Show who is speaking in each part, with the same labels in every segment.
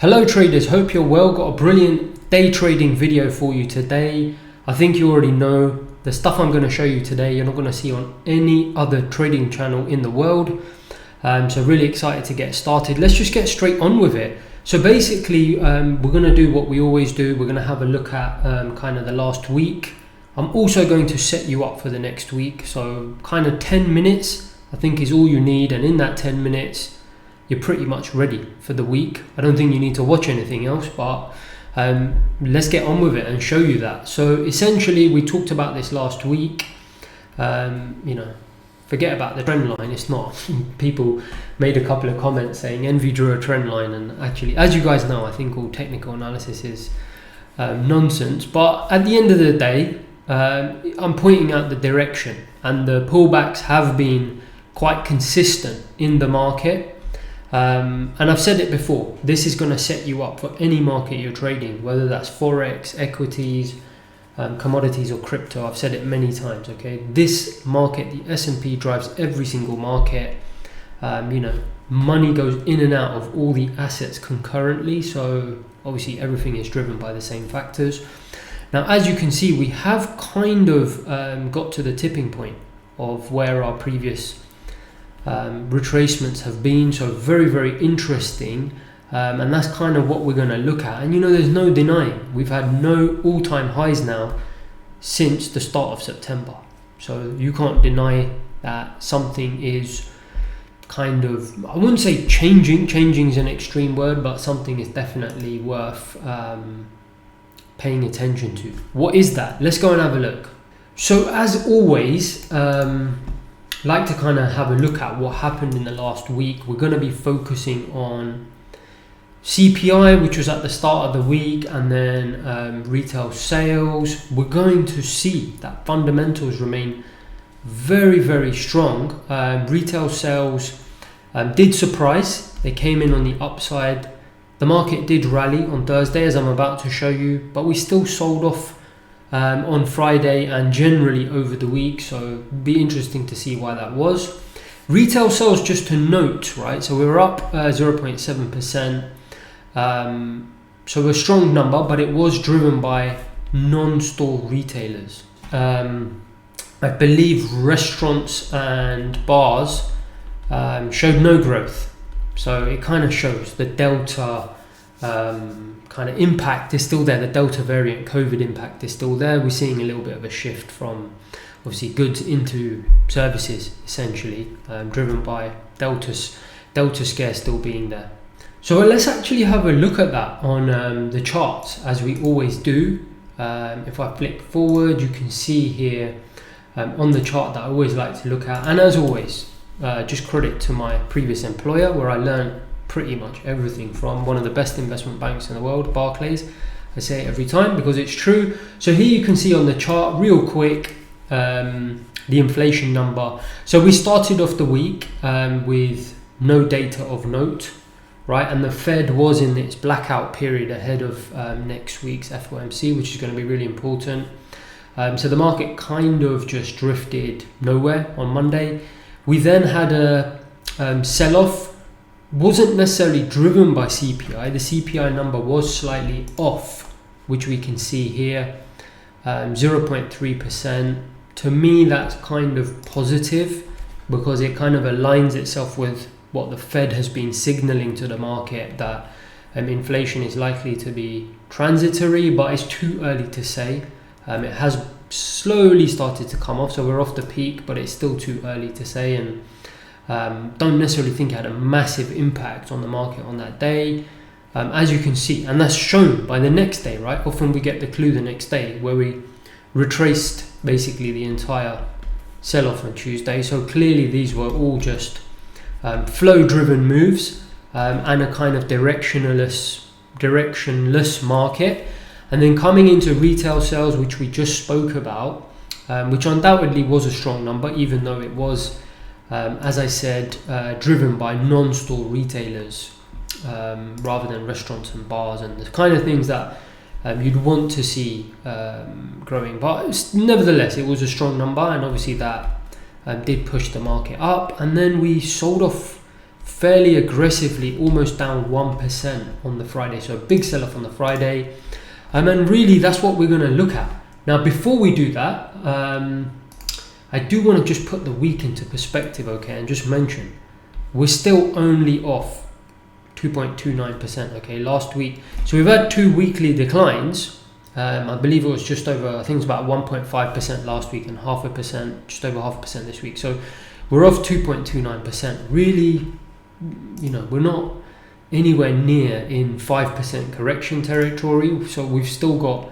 Speaker 1: Hello traders, hope you're well. Got a brilliant day trading video for you today. I think you already know the stuff I'm going to show you today you're not going to see on any other trading channel in the world. So really excited to get started. Let's just get straight on with it. So basically we're going to do what we always do. We're going to have a look at kind of the last week. I'm also going to set you up for the next week. So kind of 10 minutes I think is all you need, and in that 10 minutes you're pretty much ready for the week. I don't think you need to watch anything else, but let's get on with it and show you that. So essentially we talked about this last week. Forget about the trend line. It's not. People made a couple of comments saying Envy drew a trend line, and actually, as you guys know, I think all technical analysis is nonsense. But at the end of the day, I'm pointing out the direction, and the pullbacks have been quite consistent in the market. And I've said it before, this is going to set you up for any market you're trading, whether that's Forex, equities, commodities or crypto. I've said it many times, okay? This market, the S&P, drives every single market. Money goes in and out of all the assets concurrently, so obviously everything is driven by the same factors. Now, as you can see, we have kind of got to the tipping point of where our previous retracements have been, so very, very interesting, and that's kind of what we're going to look at. And there's no denying we've had no all-time highs now since the start of September, so you can't deny that something is kind of, I wouldn't say changing is an extreme word, but something is definitely worth paying attention to. What is that? Let's go and have a look. So as always, like to kind of have a look at what happened in the last week. We're going to be focusing on CPI, which was at the start of the week, and then retail sales. We're going to see that fundamentals remain very, very strong. Retail sales did surprise. They came in on the upside. The market did rally on Thursday, as I'm about to show you, but we still sold off on Friday and generally over the week, so be interesting to see why that was. Retail sales, just to note, right, so we were up 0.7%, so a strong number, but it was driven by non-store retailers. I believe restaurants and bars showed no growth, so it kind of shows the Delta kind of impact is still there. The Delta variant COVID impact is still there. We're seeing a little bit of a shift from obviously goods into services, essentially, driven by Delta scare still being there. So let's actually have a look at that on the charts, as we always do. If I flick forward, you can see here on the chart that I always like to look at, and as always, just credit to my previous employer, where I learned pretty much everything from, one of the best investment banks in the world, Barclays. I say it every time because it's true. So here you can see on the chart real quick the inflation number. So we started off the week with no data of note, right? And the Fed was in its blackout period ahead of next week's FOMC, which is going to be really important. So the market kind of just drifted nowhere on Monday. We then had a sell-off. Wasn't necessarily driven by CPI. The CPI number was slightly off, which we can see here, 0.3%. To me, that's kind of positive because it kind of aligns itself with what the Fed has been signaling to the market, that inflation is likely to be transitory, but it's too early to say. It has slowly started to come off, so we're off the peak, but it's still too early to say, and don't necessarily think it had a massive impact on the market on that day, as you can see, and that's shown by the next day, right? Often we get the clue the next day, where we retraced basically the entire sell-off on Tuesday. So clearly these were all just flow-driven moves and a kind of directionless market. And then coming into retail sales, which we just spoke about, which undoubtedly was a strong number, even though it was as I said, driven by non-store retailers rather than restaurants and bars and the kind of things that you'd want to see growing. But nevertheless, it was a strong number, and obviously that did push the market up. And then we sold off fairly aggressively, almost down 1% on the Friday. So a big sell-off on the Friday. And really that's what we're going to look at. Now, before we do that, I do want to just put the week into perspective, okay, and just mention we're still only off 2.29%, okay, last week. So we've had 2 weekly declines. I believe it was just over, I think it's about 1.5% last week and 0.5%, just over 0.5% this week. So we're off 2.29%. Really, we're not anywhere near in 5% correction territory. So we've still got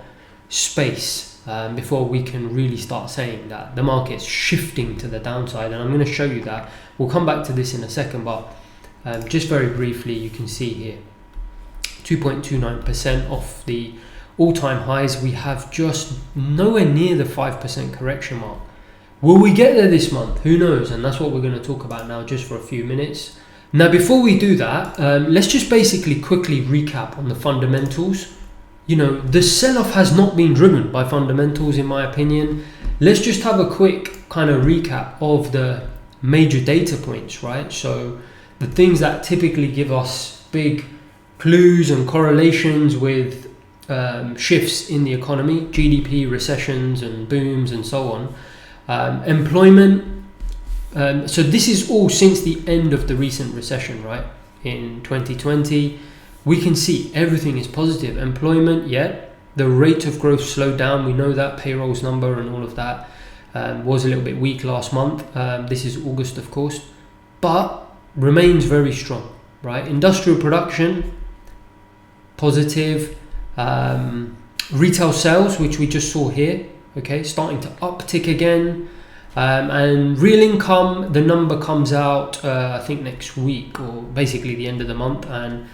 Speaker 1: space before we can really start saying that the market's shifting to the downside. And I'm going to show you that. We'll come back to this in a second, but just very briefly, you can see here 2.29% off the all-time highs. We have just nowhere near the 5% correction mark. Will we get there this month? Who knows? And that's what we're going to talk about now, just for a few minutes. Now, before we do that, let's just basically quickly recap on the fundamentals. The sell-off has not been driven by fundamentals, in my opinion. Let's just have a quick kind of recap of the major data points, right? So the things that typically give us big clues and correlations with shifts in the economy, GDP, recessions and booms and so on. Employment. So this is all since the end of the recent recession, right? In 2020, we can see everything is positive. Employment, yeah, the rate of growth slowed down. We know that payrolls number and all of that was a little bit weak last month. This is August, of course, but remains very strong, right? Industrial production, positive. Retail sales, which we just saw here, okay, starting to uptick again. And real income, the number comes out I think next week, or basically the end of the month, and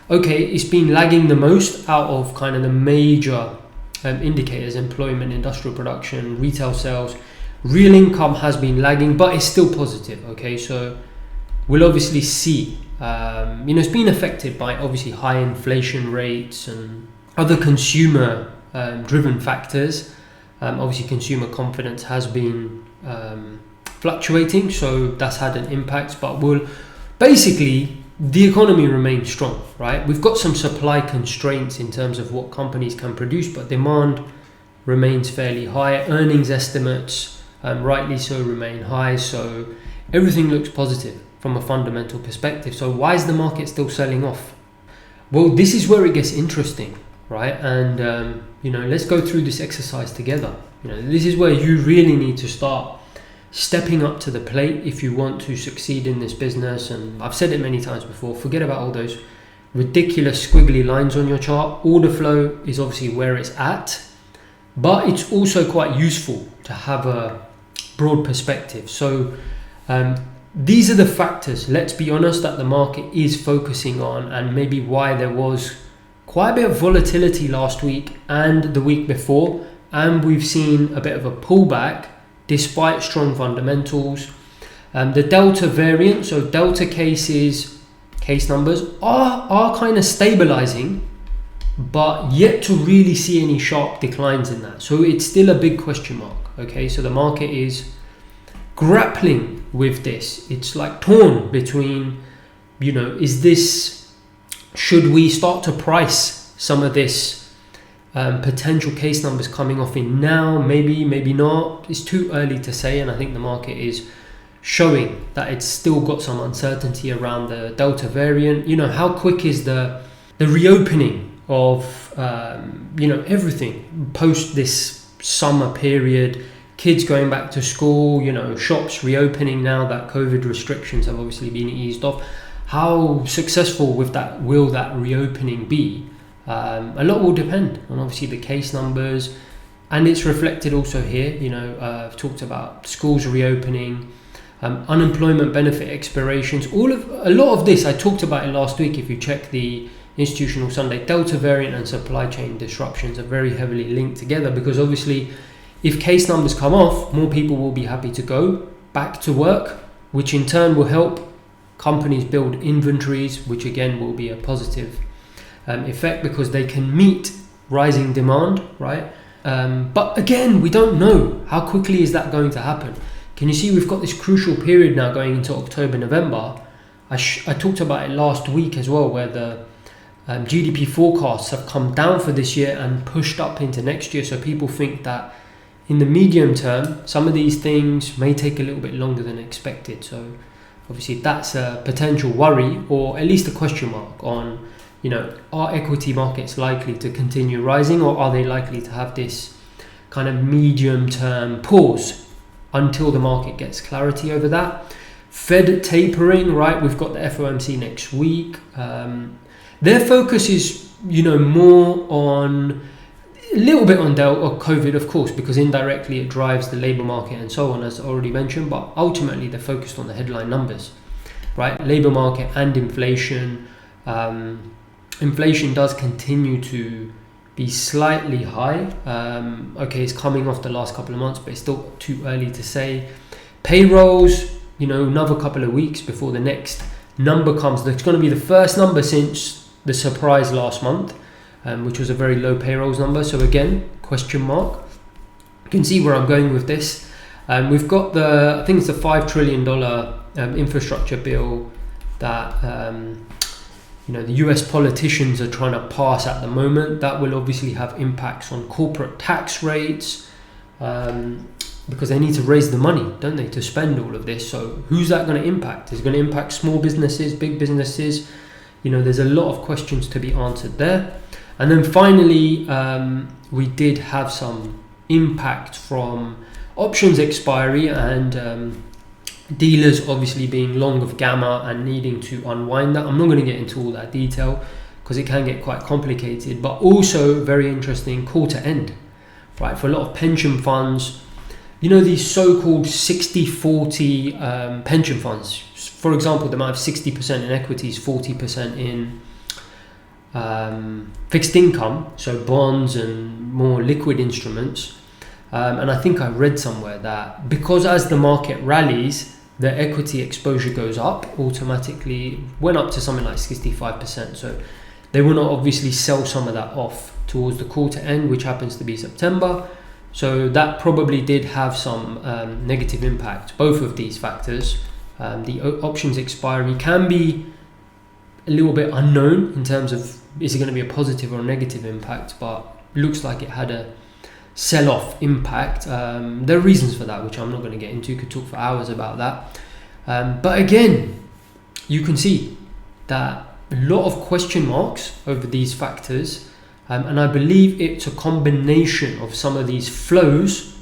Speaker 1: okay, it's been lagging the most out of kind of the major indicators: employment, industrial production, retail sales. Real income has been lagging, but it's still positive, okay? So we'll obviously see, it's been affected by obviously high inflation rates and other consumer driven factors. Obviously consumer confidence has been fluctuating, so that's had an impact, but basically the economy remains strong, right? We've got some supply constraints in terms of what companies can produce, but demand remains fairly high. Earnings estimates, rightly so, remain high, so everything looks positive from a fundamental perspective. So why is the market still selling off? Well, this is where it gets interesting, right? And let's go through this exercise together. This is where you really need to start stepping up to the plate if you want to succeed in this business. And I've said it many times before, forget about all those ridiculous squiggly lines on your chart. Order flow is obviously where it's at, but it's also quite useful to have a broad perspective. So these are the factors, let's be honest, that the market is focusing on, and maybe why there was quite a bit of volatility last week and the week before, and we've seen a bit of a pullback despite strong fundamentals. The Delta variant, so Delta case numbers are kind of stabilizing, but yet to really see any sharp declines in that. So it's still a big question mark, okay? So the market is grappling with this. It's like torn between, should we start to price some of this potential case numbers coming off in now? Maybe not. It's too early to say, and I think the market is showing that it's still got some uncertainty around the Delta variant. How quick is the reopening of everything post this summer period? Kids going back to school, shops reopening now that COVID restrictions have obviously been eased off. How successful will that reopening be? A lot will depend on obviously the case numbers, and it's reflected also here. I've talked about schools reopening, unemployment benefit expirations. A lot of this I talked about it last week. If you check the Institutional Sunday, Delta variant and supply chain disruptions are very heavily linked together, because obviously if case numbers come off, more people will be happy to go back to work, which in turn will help companies build inventories, which again will be a positive effect because they can meet rising demand, right? But again, we don't know how quickly is that going to happen. Can you see we've got this crucial period now going into October, November. I talked about it last week as well, where the GDP forecasts have come down for this year and pushed up into next year. So people think that in the medium term, some of these things may take a little bit longer than expected. So obviously that's a potential worry, or at least a question mark on, are equity markets likely to continue rising, or are they likely to have this kind of medium term pause until the market gets clarity over that. Fed tapering, right? We've got the FOMC next week. Their focus is, more on a little bit on COVID, of course, because indirectly it drives the labor market and so on, as already mentioned. But ultimately, they're focused on the headline numbers, right? Labor market and inflation. Inflation does continue to be slightly high. It's coming off the last couple of months, but it's still too early to say. Payrolls, another couple of weeks before the next number comes. It's going to be the first number since the surprise last month, which was a very low payrolls number. So again, question mark. You can see where I'm going with this. We've got I think it's the $5 trillion infrastructure bill that the US politicians are trying to pass at the moment. That will obviously have impacts on corporate tax rates, because they need to raise the money, don't they, to spend all of this. So who's that going to impact? Is it going to impact small businesses, big businesses? There's a lot of questions to be answered there. And then finally, we did have some impact from options expiry and dealers obviously being long of gamma and needing to unwind that. I'm not going to get into all that detail because it can get quite complicated, but also very interesting quarter end, right? For a lot of pension funds, these so-called 60-40 pension funds, for example, they might have 60% in equities, 40% in fixed income, so bonds and more liquid instruments. And I think I read somewhere that because as the market rallies, the equity exposure goes up automatically, went up to something like 65%. So they want to obviously sell some of that off towards the quarter end, which happens to be September. So that probably did have some negative impact. Both of these factors, the options expiry can be a little bit unknown in terms of is it going to be a positive or a negative impact, but looks like it had a sell-off impact. There are reasons for that, which I'm not going to get into. Could talk for hours about that. But again, you can see that a lot of question marks over these factors. And I believe it's a combination of some of these flows,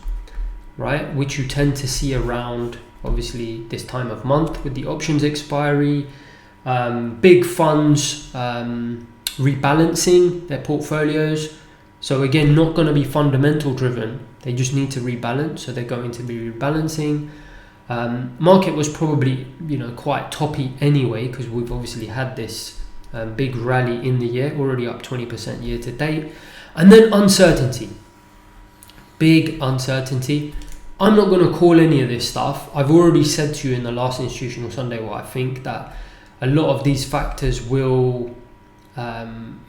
Speaker 1: right, which you tend to see around, obviously, this time of month with the options expiry, big funds rebalancing their portfolios. So again, not going to be fundamental driven. They just need to rebalance. So they're going to be rebalancing. Market was probably, quite toppy anyway, because we've obviously had this big rally in the year, already up 20% year to date. And then uncertainty, big uncertainty. I'm not going to call any of this stuff. I've already said to you in the last Institutional Sunday what I think, that a lot of these factors will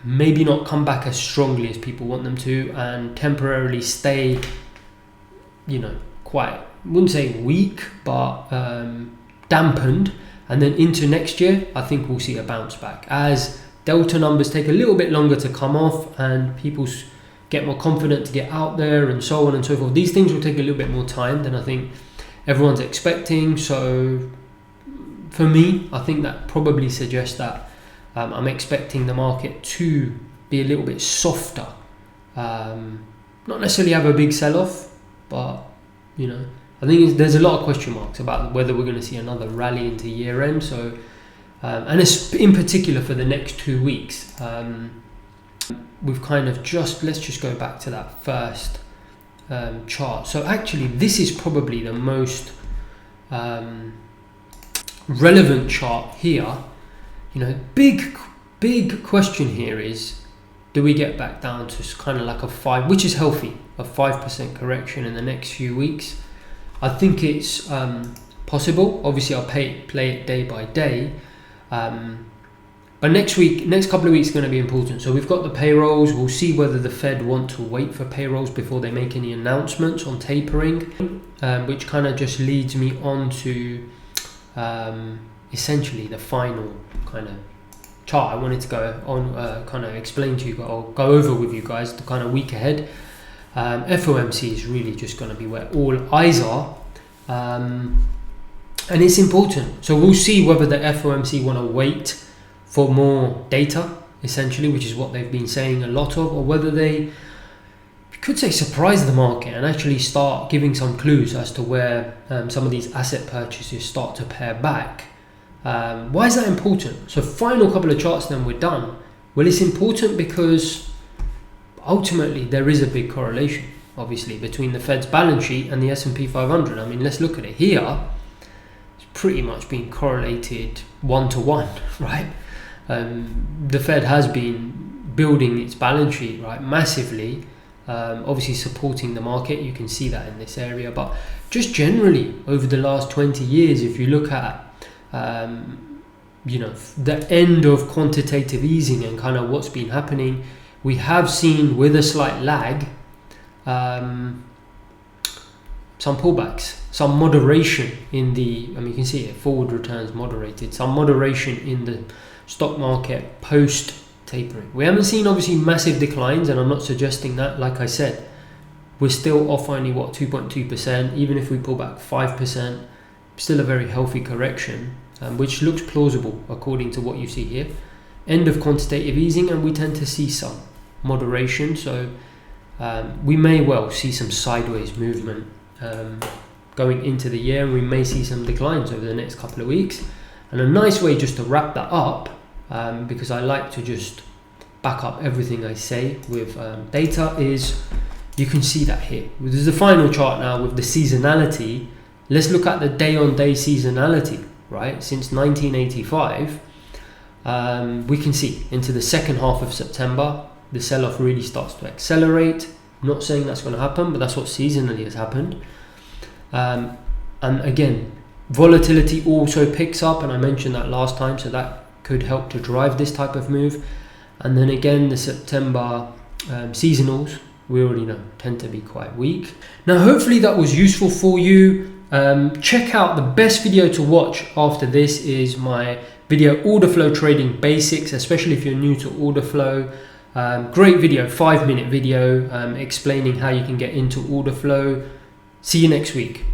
Speaker 1: maybe not come back as strongly as people want them to, and temporarily stay, quite, wouldn't say weak, but dampened. And then into next year, I think we'll see a bounce back as Delta numbers take a little bit longer to come off and people get more confident to get out there and so on and so forth. These things will take a little bit more time than I think everyone's expecting. So for me, I think that probably suggests that I'm expecting the market to be a little bit softer. Not necessarily have a big sell-off, but, I think there's a lot of question marks about whether we're going to see another rally into year end. So, and it's in particular for the next 2 weeks. We've kind of let's just go back to that first chart. So actually, this is probably the most relevant chart here. Big question here is, do we get back down to kind of like a 5, which is healthy, a 5% correction in the next few weeks? I think it's possible. Obviously, I'll play it day by day. But next couple of weeks are going to be important. So we've got the payrolls. We'll see whether the Fed want to wait for payrolls before they make any announcements on tapering, which kind of just leads me on to essentially the final kind of chart I wanted to go on, kind of explain to you or go over with you guys the kind of week ahead. FOMC is really just going to be where all eyes are, and it's important. So we'll see whether the FOMC want to wait for more data, essentially, which is what they've been saying a lot of, or whether they could say surprise the market and actually start giving some clues as to where some of these asset purchases start to pare back. Why is that important? So final couple of charts, then we're done. Well, it's important because ultimately there is a big correlation, obviously, between the Fed's balance sheet and the S&P 500. I mean, let's look at it here. It's pretty much been correlated 1-to-1, right? The Fed has been building its balance sheet, right, massively, obviously supporting the market. You can see that in this area, but just generally over the last 20 years, if you look at the end of quantitative easing and kind of what's been happening, we have seen, with a slight lag, some pullbacks, some moderation in the, you can see it, forward returns moderated, some moderation in the stock market post tapering. We haven't seen obviously massive declines, and I'm not suggesting that. Like I said, we're still off only 2.2%. Even if we pull back 5%, still a very healthy correction, which looks plausible according to what you see here. End of quantitative easing, and we tend to see some moderation, so we may well see some sideways movement going into the year, and we may see some declines over the next couple of weeks. And a nice way just to wrap that up, because I like to just back up everything I say with data, is you can see that here. This is the final chart now with the seasonality. Let's look at the day-on-day seasonality, right? Since 1985, we can see into the second half of September, the sell-off really starts to accelerate. I'm not saying that's going to happen, but that's what seasonally has happened. And again, volatility also picks up, and I mentioned that last time, so that could help to drive this type of move. And then again, the September seasonals, we already know, tend to be quite weak. Now, hopefully that was useful for you. Check out the best video to watch after this is my video, Orderflow Trading Basics, especially if you're new to Orderflow. Great video, 5-minute video explaining how you can get into Orderflow. See you next week.